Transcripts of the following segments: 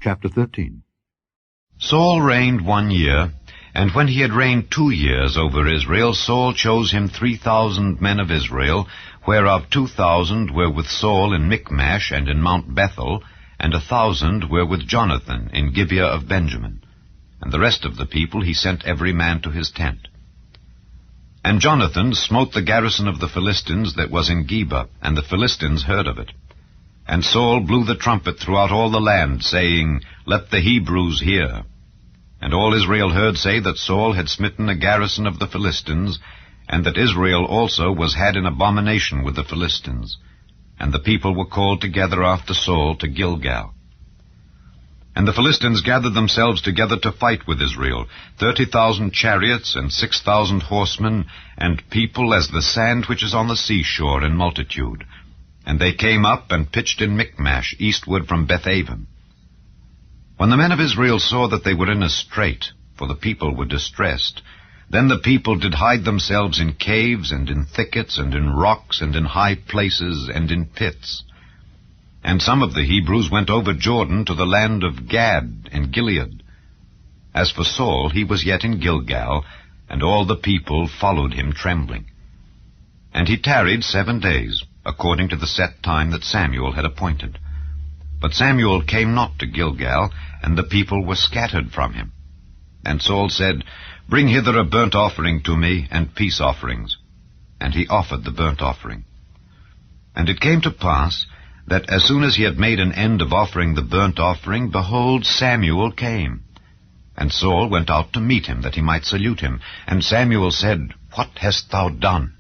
Chapter 13. Saul reigned 1 year, and when he had reigned 2 years over Israel, Saul chose him 3,000 men of Israel, whereof 2,000 were with Saul in Michmash and in Mount Bethel, and 1,000 were with Jonathan in Gibeah of Benjamin. And the rest of the people he sent every man to his tent. And Jonathan smote the garrison of the Philistines that was in Geba, and the Philistines heard of it. And Saul blew the trumpet throughout all the land, saying, Let the Hebrews hear. And all Israel heard say that Saul had smitten a garrison of the Philistines, and that Israel also was had in abomination with the Philistines. And the people were called together after Saul to Gilgal. And the Philistines gathered themselves together to fight with Israel, 30,000 chariots, and 6,000 horsemen, and people as the sand which is on the seashore in multitude. And they came up and pitched in Michmash, eastward from Bethaven. When the men of Israel saw that they were in a strait, for the people were distressed, then the people did hide themselves in caves, and in thickets, and in rocks, and in high places, and in pits. And some of the Hebrews went over Jordan to the land of Gad and Gilead. As for Saul, he was yet in Gilgal, and all the people followed him trembling. And he tarried 7 days, according to the set time that Samuel had appointed. But Samuel came not to Gilgal, and the people were scattered from him. And Saul said, Bring hither a burnt offering to me, and peace offerings. And he offered the burnt offering. And it came to pass, that as soon as he had made an end of offering the burnt offering, behold, Samuel came. And Saul went out to meet him, that he might salute him. And Samuel said, What hast thou done?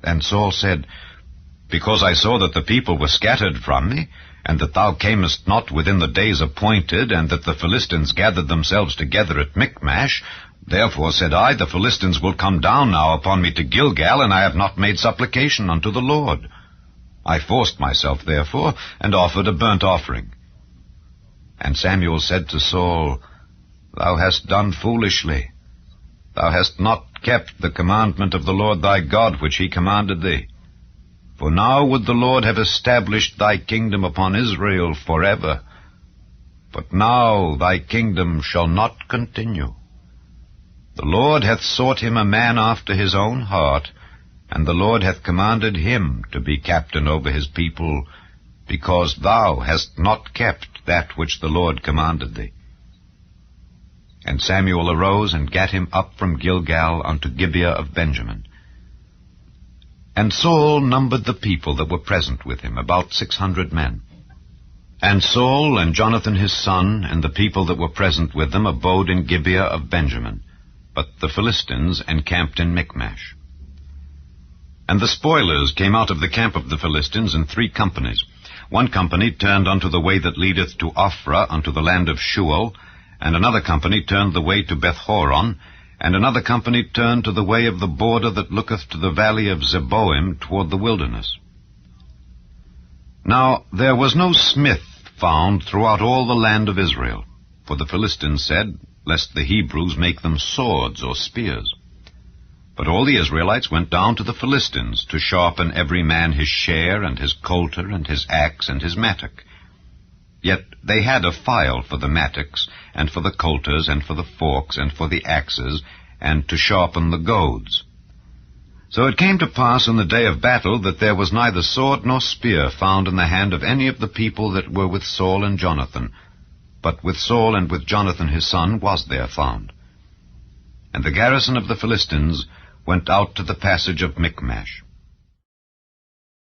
And Saul said, Because I saw that the people were scattered from me, and that thou camest not within the days appointed, and that the Philistines gathered themselves together at Michmash, therefore said I, The Philistines will come down now upon me to Gilgal, and I have not made supplication unto the Lord. I forced myself, therefore, and offered a burnt offering. And Samuel said to Saul, Thou hast done foolishly. Thou hast not kept the commandment of the Lord thy God, which he commanded thee. For now would the Lord have established thy kingdom upon Israel forever. But now thy kingdom shall not continue. The Lord hath sought him a man after his own heart, and the Lord hath commanded him to be captain over his people, because thou hast not kept that which the Lord commanded thee. And Samuel arose and gat him up from Gilgal unto Gibeah of Benjamin. And Saul numbered the people that were present with him, about 600 men. And Saul and Jonathan his son, and the people that were present with them, abode in Gibeah of Benjamin. But the Philistines encamped in Michmash. And the spoilers came out of the camp of the Philistines in 3 companies. 1 company turned unto the way that leadeth to Ophrah, unto the land of Shual, and another company turned the way to Bethhoron, and another company turned to the way of the border that looketh to the valley of Zeboim toward the wilderness. Now there was no smith found throughout all the land of Israel, for the Philistines said, Lest the Hebrews make them swords or spears. But all the Israelites went down to the Philistines to sharpen every man his share, and his coulter, and his axe, and his mattock. Yet they had a file for the mattocks, and for the coulters, and for the forks, and for the axes, and to sharpen the goads. So it came to pass in the day of battle that there was neither sword nor spear found in the hand of any of the people that were with Saul and Jonathan, but with Saul and with Jonathan his son was there found. And the garrison of the Philistines went out to the passage of Michmash.